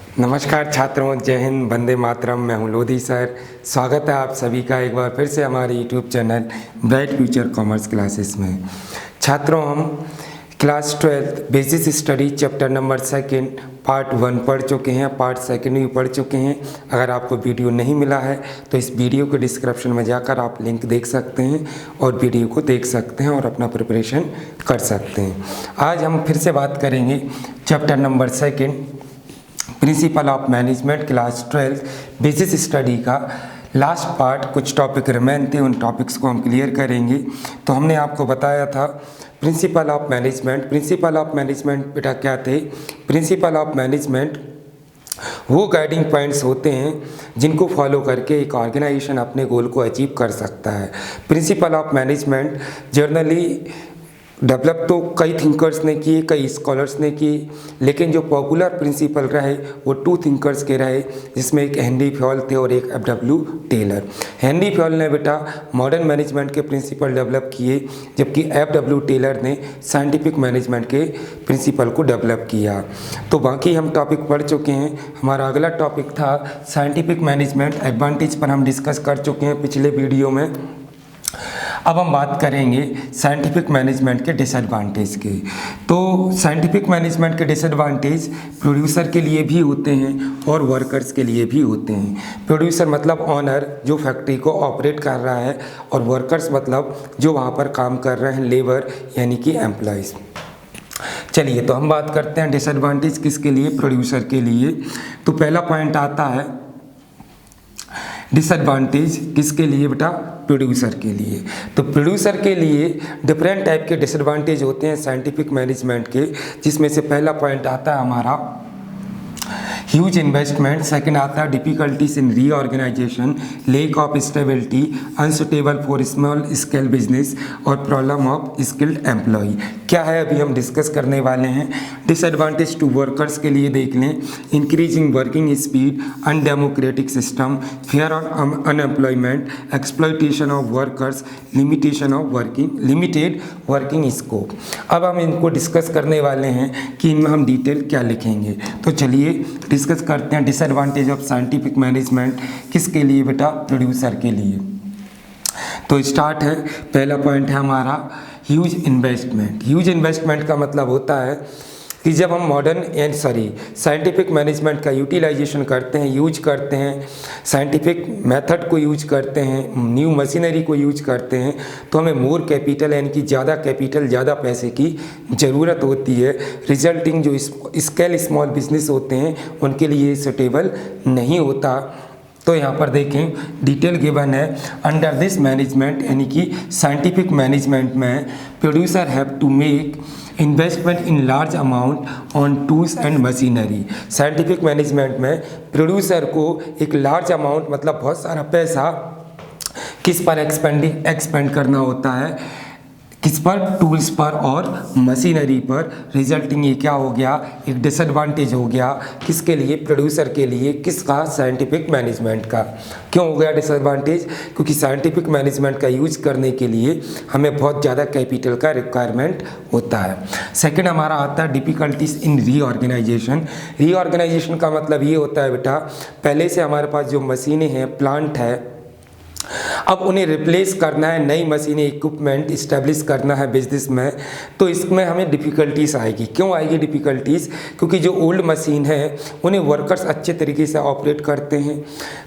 नमस्कार छात्रों, जय हिंद, वंदे मातरम। मैं हूं लोधी सर। स्वागत है आप सभी का एक बार फिर से हमारे YouTube channel bright future commerce classes में। छात्रों, हम class 12 basis study chapter number 2 part 1 पढ़ चुके हैं, पार्ट 2 भी पढ़ चुके हैं। अगर आपको वीडियो नहीं मिला है तो इस वीडियो के डिस्क्रिप्शन में जाकर आप लिंक देख सकते हैं और वीडियो को देख सकते हैं और अपना प्रिपरेशन कर सकते हैं। आज हम फिर से बात करेंगे chapter number 2 principle of management class 12 basis study का लास्ट पार्ट। कुछ टॉपिक रिमेन थे, उन टॉपिक्स को हम क्लियर करेंगे। तो हमने आपको बताया था प्रिंसिपल ऑफ मैनेजमेंट बेटा क्या थे? प्रिंसिपल ऑफ मैनेजमेंट वो गाइडिंग पॉइंट्स होते हैं जिनको फॉलो करके एक ऑर्गेनाइजेशन अपने गोल को अचीव कर सकता है। Principle of management generally develop तो कई थिंकर्स ने किए, कई स्कॉलर्स ने किए, लेकिन जो पॉपुलर प्रिंसिपल रहे वो 2 थिंकर्स के रहे, जिसमें एक हेनरी फ्योल थे और एक F.W. टेलर। हेनरी फ्योल ने बेटा मॉडर्न मैनेजमेंट के प्रिंसिपल डेवलप किए, जबकि F.W. टेलर ने साइंटिफिक मैनेजमेंट के प्रिंसिपल को डेवलप किया। तो बाकी हम टॉपिक पढ़ चुके हैं। हमारा अगला टॉपिक था साइंटिफिक मैनेजमेंट एडवांटेज पर हम डिस्कस कर चुके हैं पिछले वीडियो में। अब हम बात करेंगे साइंटिफिक मैनेजमेंट के डिसएडवांटेज के। तो साइंटिफिक मैनेजमेंट के डिसएडवांटेज प्रोड्यूसर के लिए भी होते हैं और वर्कर्स के लिए भी होते हैं। प्रोड्यूसर मतलब ऑनर जो फैक्ट्री को ऑपरेट कर रहा है, और वर्कर्स मतलब जो वहाँ पर काम कर रहे हैं, लेबर यानी कि एम्प्लॉयज़। चलिए, तो हम बात करते हैं डिसएडवांटेज किसके लिए? प्रोड्यूसर के लिए। तो पहला पॉइंट आता है डिसएडवांटेज किसके लिए बेटा? प्रोड्यूसर के लिए। तो प्रोड्यूसर के लिए डिफरेंट टाइप के डिसएडवांटेज होते हैं साइंटिफिक मैनेजमेंट के, जिसमें से पहला पॉइंट आता है हमारा ह्यूज इन्वेस्टमेंट, सेकंड आता है difficulties in reorganization, lack of stability, unsuitable for small scale business और प्रॉब्लम ऑफ स्किल्ड एम्प्लॉय। क्या है अभी हम डिस्कस करने वाले हैं। डिसएडवांटेज टू वर्कर्स के लिए देख लें, increasing working speed, undemocratic system, fear और unemployment, exploitation of workers, limited working scope. अब हम इनको डिस्कस करने वाले हैं कि इनमें हम डिटेल क्या लिखेंगे। तो चलिए डिस्कस करते हैं डिसएडवांटेज ऑफ साइंटिफिक मैनेजमेंट किसके लिए बेटा? प्रोड्यूसर के लिए। तो स्टार्ट है, पहला पॉइंट है हमारा ह्यूज इन्वेस्टमेंट। ह्यूज इन्वेस्टमेंट का मतलब होता है कि जब हम साइंटिफिक मैनेजमेंट का यूटिलाइजेशन करते हैं, यूज करते हैं, साइंटिफिक मेथड को यूज करते हैं, न्यू मशीनरी को यूज करते हैं, तो हमें मोर कैपिटल यानी कि ज़्यादा कैपिटल, ज़्यादा पैसे की ज़रूरत होती है। रिजल्टिंग जो स्केल स्मॉल बिजनेस होते हैं उनके लिए सूटेबल नहीं होता। तो यहाँ पर देखें डिटेल गिवन है, अंडर दिस मैनेजमेंट यानी कि साइंटिफिक मैनेजमेंट में producer have to make investment in large amount on tools and machinery. Scientific management में प्रोड्यूसर को एक लार्ज अमाउंट मतलब बहुत सारा पैसा किस पर एक्सपेंड करना होता है? किस पर? टूल्स पर और मशीनरी पर। रिजल्टिंग ये क्या हो गया? एक डिसएडवांटेज हो गया किसके लिए? प्रोड्यूसर के लिए। किसका? साइंटिफिक मैनेजमेंट का। क्यों हो गया डिसएडवांटेज? क्योंकि साइंटिफिक मैनेजमेंट का यूज करने के लिए हमें बहुत ज़्यादा कैपिटल का रिक्वायरमेंट होता है। सेकंड हमारा आता है डिफिकल्टीज इन रीऑर्गेनाइजेशन। रीऑर्गेनाइजेशन का मतलब ये होता है बेटा, पहले से हमारे पास जो मशीनें हैं, प्लांट है, अब उन्हें रिप्लेस करना है, नई मशीनें, इक्विपमेंट इस्टेब्लिश करना है बिजनेस में, तो इसमें हमें डिफ़िकल्टीज आएगी। क्यों आएगी डिफ़िकल्टीज? क्योंकि जो ओल्ड मशीन है उन्हें वर्कर्स अच्छे तरीके से ऑपरेट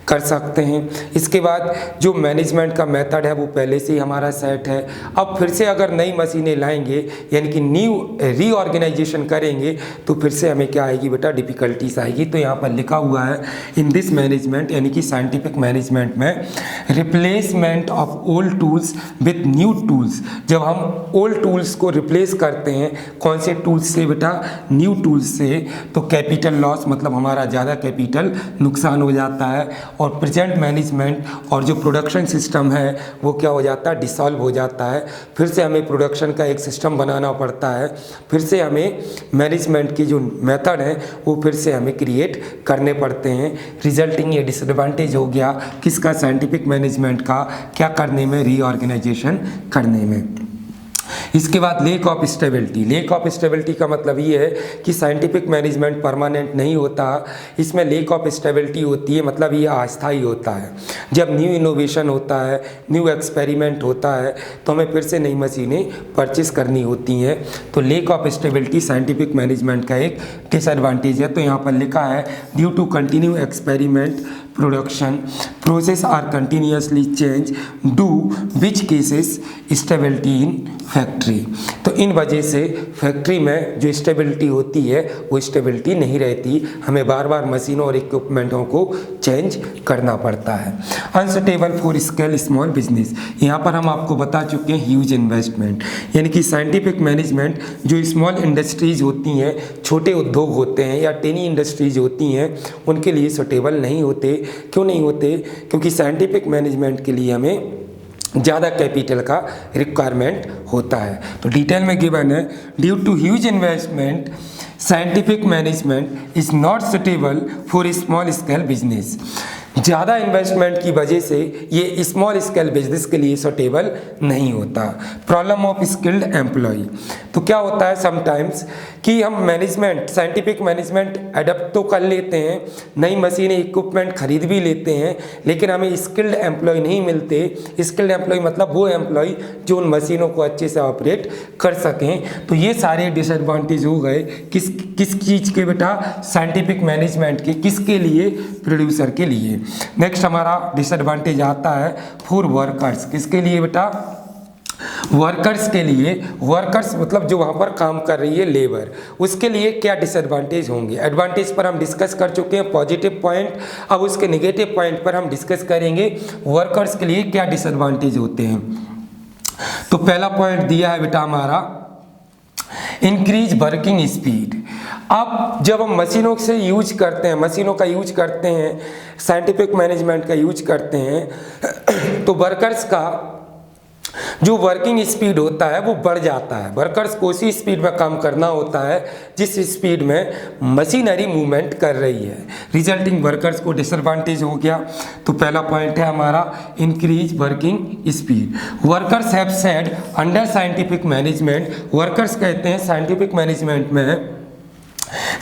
कर सकते हैं। इसके बाद जो मैनेजमेंट का मेथड है वो पहले से ही हमारा सेट है। अब फिर से अगर नई मशीनें लाएंगे यानी कि न्यू रीऑर्गेनाइजेशन करेंगे तो फिर से हमें क्या आएगी बेटा? डिफ़िकल्टीज आएगी। तो यहाँ पर लिखा हुआ है इन दिस मैनेजमेंट यानी कि साइंटिफिक मैनेजमेंट में replacement of old tools with new tools. जब हम ओल्ड टूल्स को रिप्लेस करते हैं, कौन से टूल्स से बेटा? न्यू टूल्स से, तो कैपिटल लॉस मतलब हमारा ज़्यादा कैपिटल नुकसान हो जाता है, और प्रेजेंट मैनेजमेंट और जो प्रोडक्शन सिस्टम है वो क्या हो जाता है? डिसॉल्व हो जाता है। फिर से हमें प्रोडक्शन का एक सिस्टम बनाना पड़ता है, फिर से हमें मैनेजमेंट की जो मेथड है वो फिर से हमें क्रिएट करने पड़ते हैं। रिजल्टिंग ये डिसएडवांटेज हो गया किसका? साइंटिफिक मैनेजमेंट का। क्या करने में? रीऑर्गेनाइजेशन करने में। इसके बाद lake of stability. Lake of stability का मतलब ये है कि साइंटिफिक मैनेजमेंट परमानेंट नहीं होता, इसमें लेक ऑफ स्टेबिलिटी होती है, मतलब ये अस्थायी होता है। जब न्यू इनोवेशन होता है, न्यू एक्सपेरिमेंट होता है, तो हमें फिर से नई मशीनें परचेस करनी होती हैं। तो lack of stability scientific management का एक डिसएडवांटेज है। तो यहाँ पर लिखा है due to continue experiment production process are continuously change due which causes stability in factory. तो इन वजह से फैक्ट्री में जो स्टेबिलिटी होती है वो स्टेबिलिटी नहीं रहती, हमें बार बार मशीनों और इक्विपमेंटों को चेंज करना पड़ता है। Unsuitable for scale small business, यहाँ पर हम आपको बता चुके हैं ह्यूज इन्वेस्टमेंट, यानी कि साइंटिफिक मैनेजमेंट जो स्मॉल इंडस्ट्रीज होती हैं, छोटे उद्योग होते हैं या टेनी इंडस्ट्रीज होती हैं, उनके लिए सुटेबल नहीं होते। क्यों नहीं होते? क्योंकि साइंटिफिक मैनेजमेंट के लिए हमें ज़्यादा कैपिटल का रिक्वायरमेंट होता है। तो डिटेल में गिवन है due to huge investment scientific management is not suitable for small scale business. ज़्यादा इन्वेस्टमेंट की वजह से ये स्मॉल स्केल बिजनेस के लिए सुटेबल नहीं होता। प्रॉब्लम ऑफ स्किल्ड एम्प्लॉय, तो क्या होता है समटाइम्स कि हम मैनेजमेंट साइंटिफिक मैनेजमेंट अडप्ट तो कर लेते हैं, नई मशीनें इक्विपमेंट खरीद भी लेते हैं, लेकिन हमें स्किल्ड एम्प्लॉय नहीं मिलते। स्किल्ड एम्प्लॉय मतलब वो एम्प्लॉय जो उन मशीनों को अच्छे से ऑपरेट कर सकें। तो ये सारे डिसएडवांटेज हो गए किस किस चीज़ के बेटा? साइंटिफिक मैनेजमेंट के। किसके लिए? प्रोड्यूसर के लिए। नेक्स्ट हमारा डिसएडवांटेज आता है फॉर वर्कर्स। किसके लिए बेटा? वर्कर्स के लिए। वर्कर्स मतलब जो वहाँ पर काम कर रही है लेबर, उसके लिए क्या डिसएडवांटेज होंगे? एडवांटेज पर हम डिस्कस कर चुके हैं, पॉजिटिव पॉइंट। अब उसके नेगेटिव पॉइंट पर हम डिस्कस करेंगे वर्कर्स के लिए क्या डिसएडवांटेज होते हैं। तो पहला पॉइंट दिया है बेटा हमारा इंक्रीज वर्किंग स्पीड। अब जब हम मशीनों से यूज करते हैं, मशीनों का यूज करते हैं, साइंटिफिक मैनेजमेंट का यूज करते हैं, तो वर्कर्स का जो वर्किंग स्पीड होता है वो बढ़ जाता है। वर्कर्स को उसी स्पीड में काम करना होता है जिस स्पीड में मशीनरी मूवमेंट कर रही है, रिजल्टिंग वर्कर्स को डिसएडवांटेज हो गया। तो पहला पॉइंट है हमारा increase working speed. Workers have said under scientific management, workers कहते हैं साइंटिफिक मैनेजमेंट में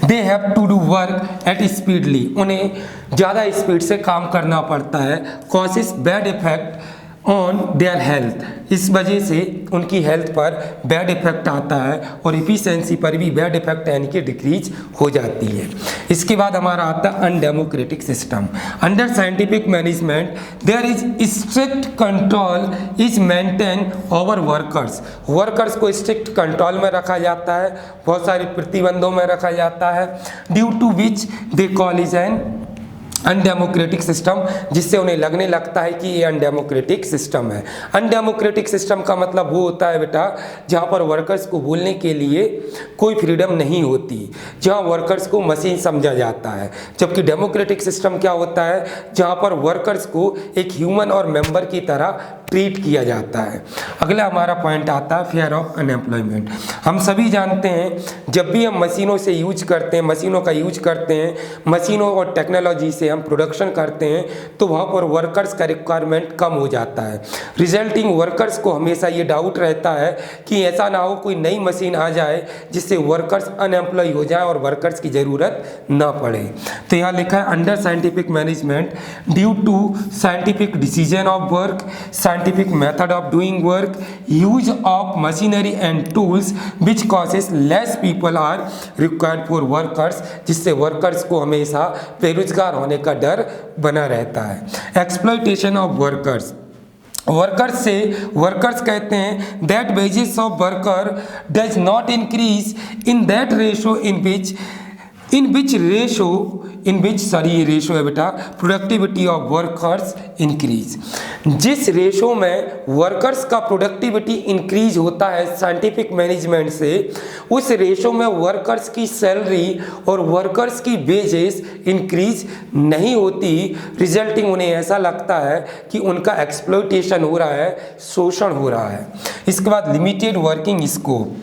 they have to do work at speedly, उन्हें ज़्यादा स्पीड से काम करना पड़ता है। Causes bad effect on their health, इस वजह से उनकी हेल्थ पर बैड इफेक्ट आता है और इफिशिएंसी पर भी बैड इफेक्ट यानी कि डिक्रीज हो जाती है। इसके बाद हमारा आता है undemocratic system. Under scientific management there is strict control is maintain over workers, workers को स्ट्रिक्ट कंट्रोल में रखा जाता है, बहुत सारे प्रतिबंधों में रखा जाता है। Due to which they call is an undemocratic system, जिससे उन्हें लगने लगता है कि ये अनडेमोक्रेटिक सिस्टम है। अनडेमोक्रेटिक सिस्टम का मतलब वो होता है बेटा जहाँ पर वर्कर्स को बोलने के लिए कोई फ्रीडम नहीं होती, जहाँ वर्कर्स को मशीन समझा जाता है। जबकि डेमोक्रेटिक सिस्टम क्या होता है? जहाँ पर वर्कर्स को एक ह्यूमन और मेंबर की तरह ट्रीट किया जाता है। अगला हमारा पॉइंट आता है फेयर ऑफ अनएम्प्लॉयमेंट। हम सभी जानते हैं जब भी हम मशीनों से यूज करते हैं, मशीनों का यूज करते हैं, मशीनों और टेक्नोलॉजी से हम प्रोडक्शन करते हैं, तो वहाँ पर वर्कर्स का रिक्वायरमेंट कम हो जाता है। रिजल्टिंग वर्कर्स को हमेशा ये डाउट रहता है कि ऐसा ना हो कोई नई मशीन आ जाए जिससे वर्कर्स अनएम्प्लॉय हो जाए और वर्कर्स की ज़रूरत ना पड़े। तो यहाँ लिखा है under scientific management due to scientific decision of work, scientific method of doing work, use of machinery and tools which causes less people are required for workers, जिससे वर्कर्स को हमेशा बेरोजगार होने का डर बना रहता है। एक्सप्लॉयटेशन ऑफ वर्कर्स, वर्कर्स कहते हैं that wages of worker does not increase in that ratio in which ये रेशो है बेटा प्रोडक्टिविटी ऑफ वर्कर्स इंक्रीज। जिस रेशो में वर्कर्स का प्रोडक्टिविटी इंक्रीज होता है साइंटिफिक मैनेजमेंट से, उस रेशो में वर्कर्स की सैलरी और वर्कर्स की वेजेस इंक्रीज नहीं होती। रिजल्टिंग उन्हें ऐसा लगता है कि उनका एक्सप्लॉयटेशन हो रहा है, शोषण हो रहा है। इसके बाद limited working scope.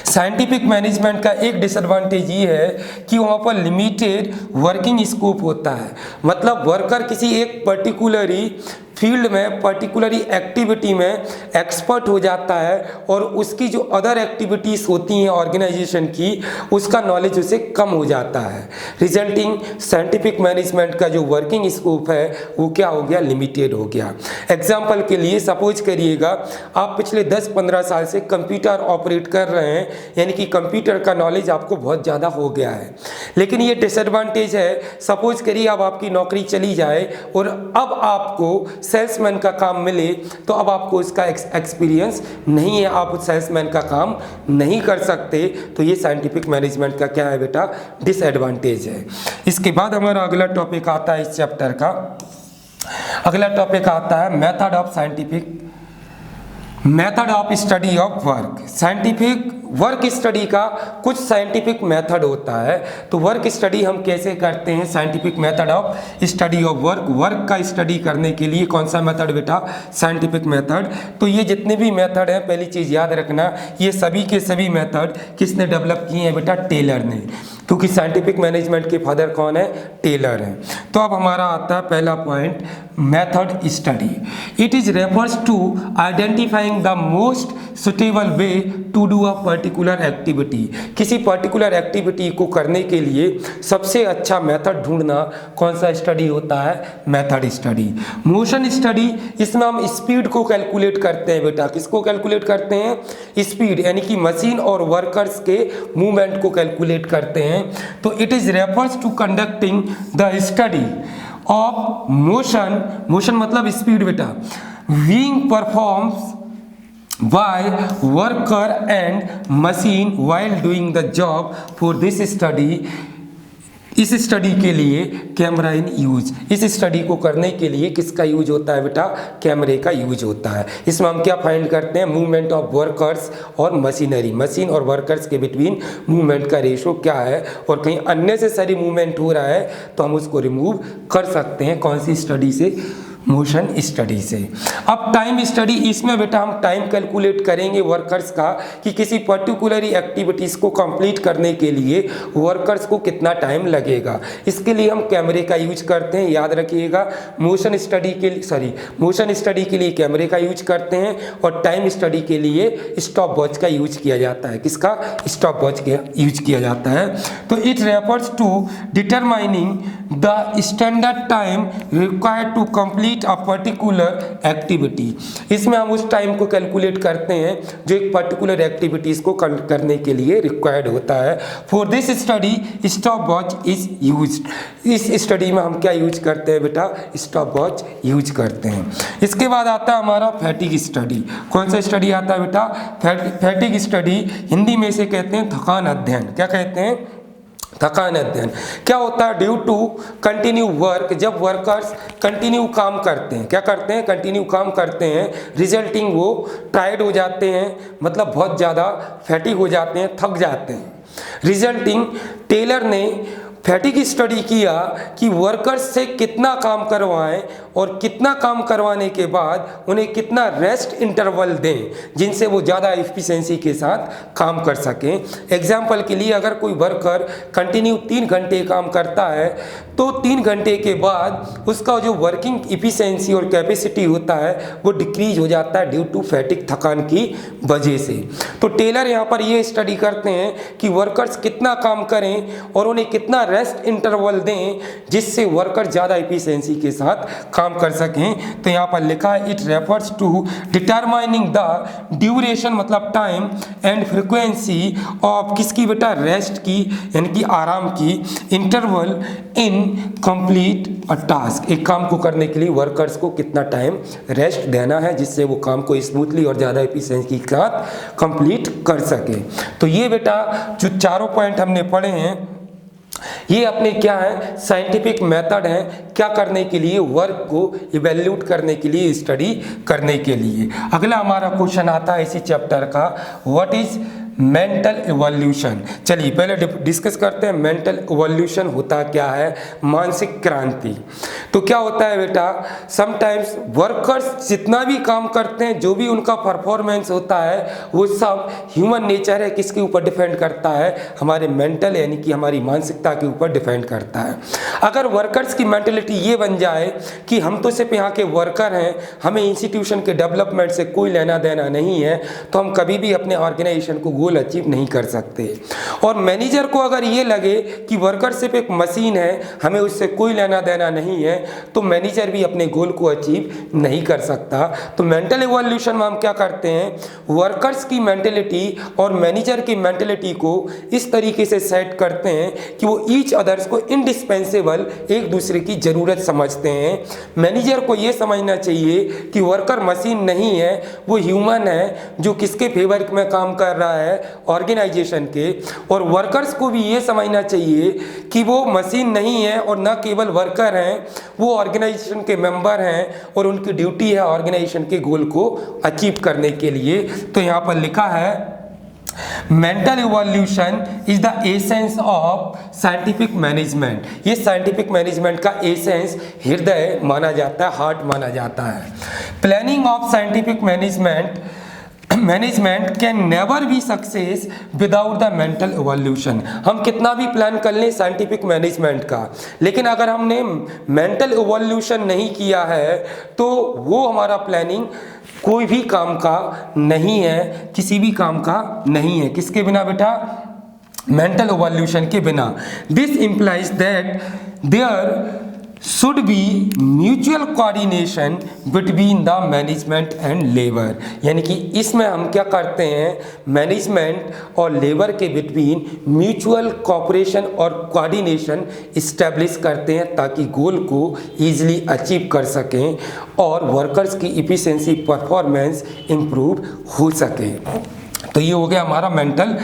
Scientific management का एक डिसएडवांटेज ये है कि वहाँ पर लिमिटेड वर्किंग स्कोप होता है, मतलब वर्कर किसी एक पर्टिकुलरी फील्ड में पर्टिकुलरली एक्टिविटी में एक्सपर्ट हो जाता है और उसकी जो अदर एक्टिविटीज़ होती हैं ऑर्गेनाइजेशन की उसका नॉलेज उसे कम हो जाता है, रिजल्टिंग साइंटिफिक मैनेजमेंट का जो वर्किंग स्कोप है वो क्या हो गया, लिमिटेड हो गया। एग्जाम्पल के लिए सपोज करिएगा आप पिछले 10-15 साल से कंप्यूटर ऑपरेट कर रहे हैं, यानी कि कंप्यूटर का नॉलेज आपको बहुत ज़्यादा हो गया है, लेकिन ये डिसएडवांटेज है। सपोज करिए अब आपकी नौकरी चली जाए और अब आपको सेल्समैन का काम मिले तो अब आपको इसका एक्सपीरियंस नहीं है, आप उस सेल्समैन का काम नहीं कर सकते, तो ये साइंटिफिक मैनेजमेंट का क्या है बेटा, डिसएडवांटेज है। इसके बाद हमारा अगला टॉपिक आता है इस चैप्टर का, अगला टॉपिक आता है method of study of work. Scientific work study का कुछ साइंटिफिक मेथड होता है, तो वर्क स्टडी हम कैसे करते हैं, scientific method of study of work. Work का स्टडी करने के लिए कौन सा मेथड बेटा, साइंटिफिक मेथड। तो ये जितने भी मेथड हैं, पहली चीज़ याद रखना, ये सभी के सभी मेथड किसने डेवलप किए हैं बेटा, टेलर ने, क्योंकि साइंटिफिक मैनेजमेंट के फादर कौन है, टेलर हैं। तो अब हमारा आता है पहला point, method study. It is refers to identifying the most suitable way to do a particular activity. किसी पर्टिकुलर एक्टिविटी को करने के लिए सबसे अच्छा मेथड ढूंढना कौन सा स्टडी होता है, मेथड स्टडी। मोशन स्टडी, इसमें हम स्पीड को कैलकुलेट करते हैं बेटा, किसको कैलकुलेट करते हैं, स्पीड, यानी कि मशीन और वर्कर्स के मूवमेंट को कैलकुलेट करते हैं। तो it is refers to conducting the study of motion, motion मतलब स्पीड बेटा, being performs by worker and machine while doing the job. For this study, इस स्टडी के लिए कैमरा इन यूज, इस स्टडी को करने के लिए किसका यूज होता है बेटा, कैमरे का यूज होता है। इसमें हम क्या फाइंड करते हैं, मूवमेंट ऑफ वर्कर्स और मशीनरी, मशीन और वर्कर्स के बिटवीन मूवमेंट का रेशो क्या है, और कहीं अननेसेसरी मूवमेंट हो रहा है तो हम उसको रिमूव कर सकते हैं, कौन सी स्टडी से, मोशन स्टडी से। अब टाइम स्टडी, इसमें बेटा हम टाइम कैलकुलेट करेंगे वर्कर्स का, कि किसी पर्टिकुलर एक्टिविटीज़ को कंप्लीट करने के लिए वर्कर्स को कितना टाइम लगेगा। इसके लिए हम कैमरे का यूज करते हैं, याद रखिएगा। मोशन स्टडी के लिए कैमरे का यूज करते हैं, और टाइम स्टडी के लिए स्टॉप वॉच का यूज किया जाता है। किसका, स्टॉप वॉच का यूज किया जाता है। तो it refers to determining the standard time required to complete a particular activity. इसमें हम उस टाइम को कैलकुलेट करते हैं जो एक पर्टिकुलर एक्टिविटीज को करने के लिए रिक्वायर्ड होता है। For this study stop watch is used. इस स्टडी में हम क्या यूज करते हैं बेटा, स्टॉप वॉच यूज करते हैं। इसके बाद आता है हमारा फैटिग स्टडी। कौन सा स्टडी आता है बेटा, फैटिग स्टडी, हिंदी में से कहते हैं थकान अध्ययन। क्या कहते हैं, थकान अध्ययन। क्या होता है, ड्यू टू कंटिन्यू वर्क, जब वर्कर्स कंटिन्यू काम करते हैं, क्या करते हैं, कंटिन्यू काम करते हैं, रिजल्टिंग वो टायर्ड हो जाते हैं, मतलब बहुत ज़्यादा फैटिग हो जाते हैं, थक जाते हैं। रिजल्टिंग, टेलर ने फैटिग स्टडी किया कि वर्कर्स से कितना काम करवाएं और कितना काम करवाने के बाद उन्हें कितना रेस्ट इंटरवल दें जिनसे वो ज़्यादा एफिशिएंसी के साथ काम कर सकें। एग्जाम्पल के लिए अगर कोई वर्कर कंटिन्यू 3 घंटे काम करता है तो 3 घंटे के बाद उसका जो वर्किंग एफिशिएंसी और कैपेसिटी होता है वो डिक्रीज हो जाता है ड्यू टू फैटिग, थकान की वजह से। तो टेलर यहाँ पर ये स्टडी करते हैं कि वर्कर्स कितना काम करें और उन्हें कितना रेस्ट इंटरवल दें जिससे वर्कर ज़्यादा एफिशिएंसी के साथ काम कर सकें। तो यहाँ पर लिखा है it refers to determining the duration, मतलब टाइम एंड फ्रिक्वेंसी ऑफ किसकी बेटा, रेस्ट की, यानी कि आराम की, interval in complete a task. एक काम को करने के लिए वर्कर्स को कितना टाइम रेस्ट देना है जिससे वो काम को स्मूथली और ज़्यादा एफिशिएंसी के साथ कंप्लीट कर सके। तो ये बेटा जो चारों पॉइंट हमने पढ़े हैं ये अपने क्या है, साइंटिफिक मेथड है क्या करने के लिए, वर्क को इवेल्यूट करने के लिए, स्टडी करने के लिए। अगला हमारा क्वेश्चन आता है इसी चैप्टर का, व्हाट इज मेंटल इवोल्यूशन। चलिए पहले डिस्कस करते हैं मेंटल इवोल्यूशन होता क्या है, मानसिक क्रांति। तो क्या होता है बेटा, समटाइम्स वर्कर्स जितना भी काम करते हैं, जो भी उनका परफॉर्मेंस होता है, वो सब ह्यूमन नेचर है किसके ऊपर डिपेंड करता है, हमारे मेंटल यानी कि हमारी मानसिकता के ऊपर डिपेंड करता है। अगर वर्कर्स की मेंटलिटी ये बन जाए कि हम तो सिर्फ यहाँ के वर्कर हैं, हमें इंस्टीट्यूशन के डेवलपमेंट से कोई लेना देना नहीं है, तो हम कभी भी अपने ऑर्गेनाइजेशन को गोल अचीव नहीं कर सकते। और मैनेजर को अगर ये लगे कि वर्कर सिर्फ एक मशीन है, हमें उससे कोई लेना देना नहीं है, तो मैनेजर भी अपने गोल को अचीव नहीं कर सकता। तो मेंटल इवोल्यूशन में हम क्या करते हैं, वर्कर्स की मेंटलिटी और मैनेजर की मेंटलिटी को इस तरीके से सेट करते हैं कि वो ईच अदर्स को इंडिस्पेंसेबल, एक दूसरे की ज़रूरत समझते हैं। मैनेजर को ये समझना चाहिए कि वर्कर मशीन नहीं है, वो ह्यूमन है जो किसके फेवर में काम कर रहा है, ऑर्गेनाइजेशन के। और वर्कर्स को भी ये समझना चाहिए कि वो मशीन नहीं है और न केवल वर्कर हैं, वो ऑर्गेनाइजेशन के मेंबर हैं और उनकी ड्यूटी है ऑर्गेनाइजेशन के गोल को अचीव करने के लिए। तो यहाँ पर लिखा है mental evolution is the essence of scientific management. ये साइंटिफिक मैनेजमेंट का एसेंस, हृदय माना जाता है, हार्ट माना जाता है। Planning of scientific management can never be success without the mental evolution. हम कितना भी प्लान कर लें साइंटिफिक मैनेजमेंट का, लेकिन अगर हमने मेंटल इवोल्यूशन नहीं किया है तो वो हमारा प्लानिंग कोई भी काम का नहीं है, किसी भी काम का नहीं है। किसके बिना बेटा, मेंटल इवोल्यूशन के बिना। This implies that there should be mutual coordination between the management and labor। यानी कि इसमें हम क्या करते हैं, मैनेजमेंट और लेबर के बिटवीन म्यूचुअल कोऑपरेशन और कोऑर्डिनेशन इस्टेब्लिश करते हैं ताकि गोल को ईजिली अचीव कर सकें और वर्कर्स की इफिशिएंसी परफॉर्मेंस इम्प्रूव हो सके। तो ये हो गया हमारा मेंटल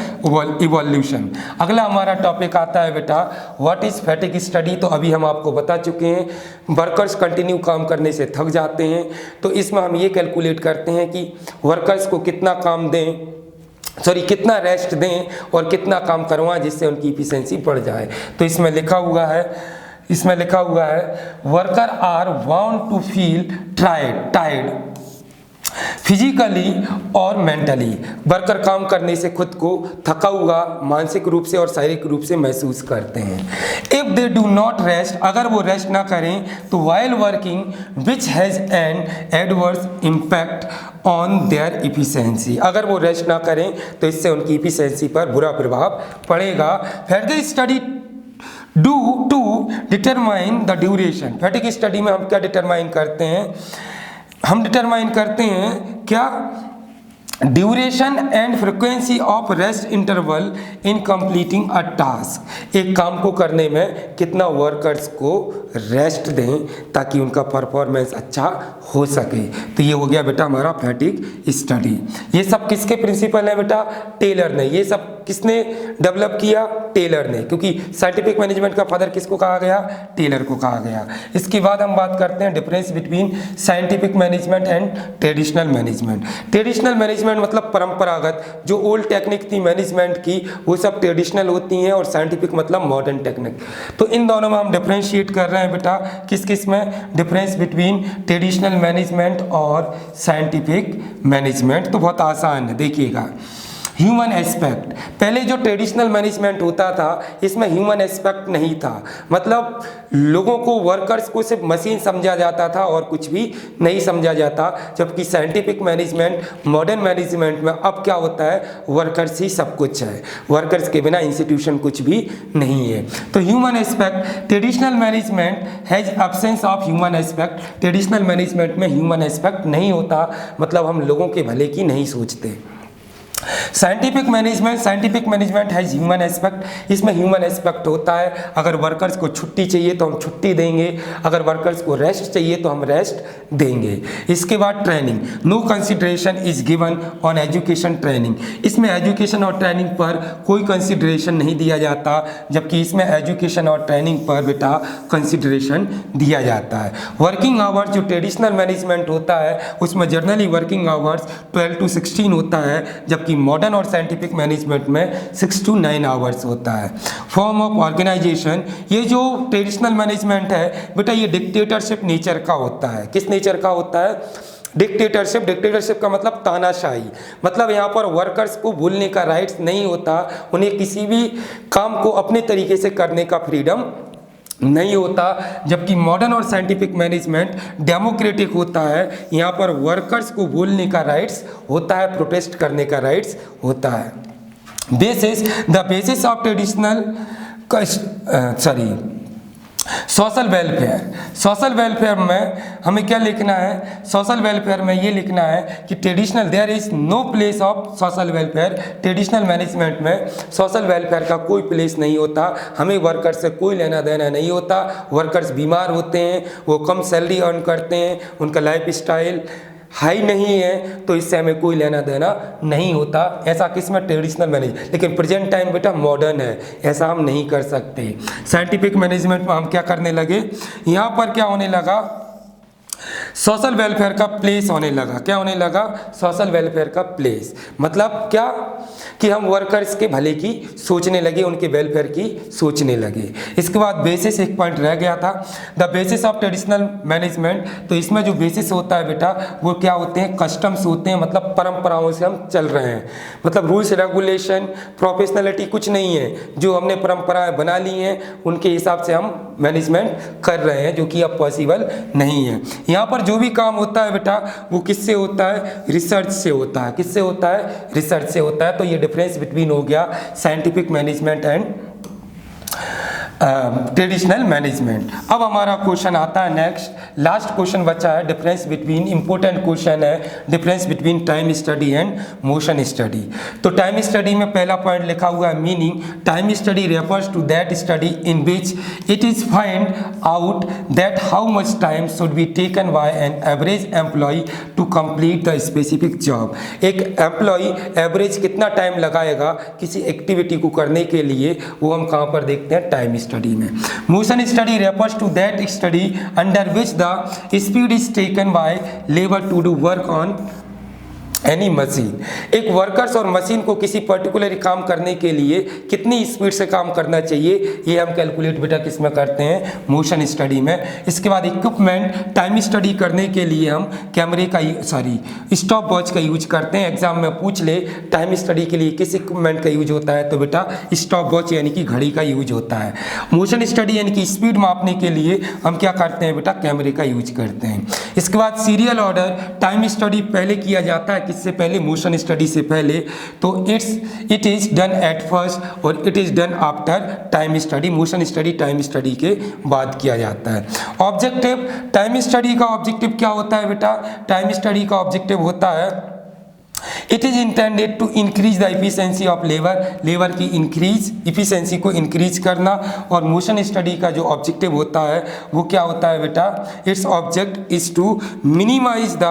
इवोल्यूशन। अगला हमारा टॉपिक आता है बेटा व्हाट इज फैटिग स्टडी। तो अभी हम आपको बता चुके हैं, वर्कर्स कंटिन्यू काम करने से थक जाते हैं, तो इसमें हम ये कैलकुलेट करते हैं कि वर्कर्स को कितना काम दें, कितना रेस्ट दें और कितना काम करवाएं जिससे उनकी इफिशिएंसी बढ़ जाए। तो इसमें लिखा हुआ है worker are want to feel tired physically और मेंटली। वर्कर काम करने से खुद को थका हुआ मानसिक रूप से और शारीरिक रूप से महसूस करते हैं। If they do not rest, अगर वो रेस्ट ना करें तो while working which has an adverse impact on their efficiency. अगर वो रेस्ट ना करें तो इससे उनकी इफिशिएंसी पर बुरा प्रभाव पड़ेगा। Fatigue study do to determine the duration. Fatigue study में हम क्या डिटरमाइन करते हैं, हम डिटरमाइन करते हैं क्या, duration and frequency of rest interval in completing a task. एक काम को करने में कितना वर्कर्स को रेस्ट दें ताकि उनका परफॉर्मेंस अच्छा हो सके। तो ये हो गया बेटा हमारा फैटिग स्टडी। ये सब किसके प्रिंसिपल है बेटा, टेलर ने। ये सब किसने डेवलप किया, टेलर ने, क्योंकि साइंटिफिक मैनेजमेंट का फादर किसको कहा गया, टेलर को कहा गया। इसके बाद हम बात करते हैं difference between scientific management and traditional management. Traditional management मतलब परंपरागत, जो ओल्ड टेक्निक थी मैनेजमेंट की वो सब ट्रेडिशनल होती हैं, और साइंटिफिक मतलब मॉडर्न टेक्निक। तो इन दोनों में हम डिफरेंशिएट कर रहे हैं बेटा, किस किस में, डिफरेंस बिटवीन ट्रेडिशनल मैनेजमेंट और साइंटिफिक मैनेजमेंट। तो बहुत आसान है, देखिएगा। ह्यूमन एस्पेक्ट, पहले जो ट्रेडिशनल मैनेजमेंट होता था इसमें ह्यूमन एस्पेक्ट नहीं था, मतलब लोगों को, वर्कर्स को सिर्फ मशीन समझा जाता था और कुछ भी नहीं समझा जाता। जबकि साइंटिफिक मैनेजमेंट, मॉडर्न मैनेजमेंट में अब क्या होता है, वर्कर्स ही सब कुछ है, वर्कर्स के बिना इंस्टीट्यूशन कुछ भी नहीं है। तो human aspect, traditional management has absence of human aspect. Traditional management में ह्यूमन एस्पेक्ट नहीं होता, मतलब हम लोगों के भले की नहीं सोचते। साइंटिफिक मैनेजमेंट है ह्यूमन एस्पेक्ट। इसमें ह्यूमन एस्पेक्ट होता है, अगर वर्कर्स को छुट्टी चाहिए तो हम छुट्टी देंगे, अगर वर्कर्स को रेस्ट चाहिए तो हम रेस्ट देंगे। इसके बाद training, no consideration is given on education training. इसमें एजुकेशन और ट्रेनिंग पर कोई कंसिडरेशन नहीं दिया जाता, जबकि इसमें एजुकेशन और ट्रेनिंग पर बेटा कंसिडरेशन दिया जाता है। वर्किंग आवर्स, जो ट्रेडिशनल मैनेजमेंट होता है उसमें जनरली वर्किंग आवर्स 12 to 16 होता है, जबकि जबकि मॉडर्न और साइंटिफिक मैनेजमेंट में 6 to 9 आवर्स होता है। फॉर्म ऑफ ऑर्गेनाइजेशन, ये जो ट्रेडिशनल मैनेजमेंट है बेटा ये डिक्टेटरशिप नेचर का होता है। किस नेचर का होता है? डिक्टेटरशिप। डिक्टेटरशिप का मतलब तानाशाही, मतलब यहाँ पर वर्कर्स को बोलने का राइट्स नहीं होता, उन्हें किसी भी काम को अपने तरीके से करने का फ्रीडम नहीं होता। जबकि मॉडर्न और साइंटिफिक मैनेजमेंट डेमोक्रेटिक होता है, यहाँ पर वर्कर्स को बोलने का राइट्स होता है, प्रोटेस्ट करने का राइट्स होता है। Basis, the basis of traditional social welfare. Social welfare में हमें क्या लिखना है? सोशल वेलफेयर में ये लिखना है कि traditional, there is no place of social welfare. Traditional management में सोशल वेलफेयर का कोई प्लेस नहीं होता, हमें वर्कर्स से कोई लेना देना नहीं होता। वर्कर्स बीमार होते हैं, वो कम सैलरी अर्न करते हैं, उनका लाइफ स्टाइल हाई नहीं है, तो इससे हमें कोई लेना देना नहीं होता। ऐसा किसमें? Traditional manage. लेकिन प्रेजेंट टाइम बेटा मॉडर्न है, ऐसा हम नहीं कर सकते। साइंटिफिक मैनेजमेंट में हम क्या करने लगे? यहाँ पर क्या होने लगा? सोशल वेलफेयर का प्लेस होने लगा। क्या होने लगा? सोशल वेलफेयर का प्लेस। मतलब क्या कि हम वर्कर्स के भले की सोचने लगे, उनके वेलफेयर की सोचने लगे। इसके बाद बेसिस एक पॉइंट रह गया था, the basis of traditional management. तो इसमें जो बेसिस होता है बेटा वो क्या होते हैं? कस्टम्स होते हैं, मतलब परंपराओं से हम चल रहे हैं, मतलब रूल्स रेगुलेशन प्रोफेशनलिटी कुछ नहीं है, जो हमने परंपराएं बना ली हैं उनके हिसाब से हम मैनेजमेंट कर रहे हैं, जो कि अब पॉसिबल नहीं है। यहाँ पर जो भी काम होता है बेटा वो किससे होता है? रिसर्च से होता है। किससे होता है? रिसर्च से होता है। तो ये डिफरेंस बिटवीन हो गया scientific management and traditional management. अब हमारा क्वेश्चन आता है नेक्स्ट, लास्ट क्वेश्चन बचा है, डिफरेंस बिटवीन, इंपॉर्टेंट क्वेश्चन है, difference between time study and motion study. तो टाइम स्टडी में पहला पॉइंट लिखा हुआ है meaning, time study refers to that study in which it is find out that how much time should be taken by an average employ to complete the specific job. एक employ average कितना time लगाएगा किसी activity को करने के लिए, वो हम कहाँ पर देखते हैं? टाइम स्टडी में। Motion study refers to that study under which the speed is taken by labour to do work on any machine. एक वर्कर्स और मशीन को किसी पर्टिकुलर काम करने के लिए कितनी स्पीड से काम करना चाहिए, ये हम कैलकुलेट बेटा किस में करते हैं? मोशन स्टडी में। इसके बाद इक्विपमेंट, टाइम स्टडी करने के लिए हम कैमरे का स्टॉप वॉच का यूज करते हैं। एग्जाम में पूछ ले टाइम स्टडी के लिए किस इक्विपमेंट का यूज होता है, तो बेटा स्टॉप वॉच यानी कि घड़ी का यूज होता है। मोशन स्टडी यानी कि स्पीड मापने के लिए हम क्या करते हैं बेटा? कैमरे का यूज करते हैं। इसके बाद सीरियल ऑर्डर, टाइम स्टडी पहले किया जाता है, किससे पहले? मोशन स्टडी से पहले। तो it is done at first और it is done after time study. Motion study time study के बाद किया जाता है। ऑब्जेक्टिव, टाइम स्टडी का ऑब्जेक्टिव क्या होता है बेटा? टाइम स्टडी का ऑब्जेक्टिव होता है it is intended to increase the efficiency of labour की इफिशियंसी को इंक्रीज करना। और मोशन स्टडी का जो ऑब्जेक्टिव होता है वो क्या होता है बेटा? Its object is to minimize the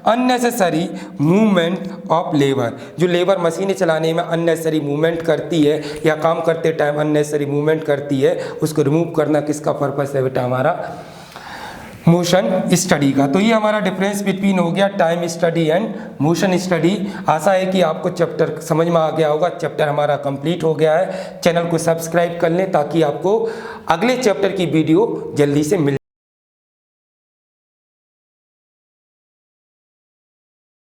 unnecessary movement of labour. जो लेबर मशीनें चलाने में अननेसेसरी मूवमेंट करती है या काम करते टाइम अननेसेसरी मूवमेंट करती है, उसको रिमूव करना किसका पर्पस है बेटा? हमारा मोशन स्टडी का। तो ये हमारा डिफरेंस बिटवीन हो गया time study and motion study. आशा है कि आपको चैप्टर समझ में आ गया होगा। चैप्टर हमारा कंप्लीट हो गया है। चैनल को सब्सक्राइब कर लें ताकि आपको अगले चैप्टर की वीडियो जल्दी से मिल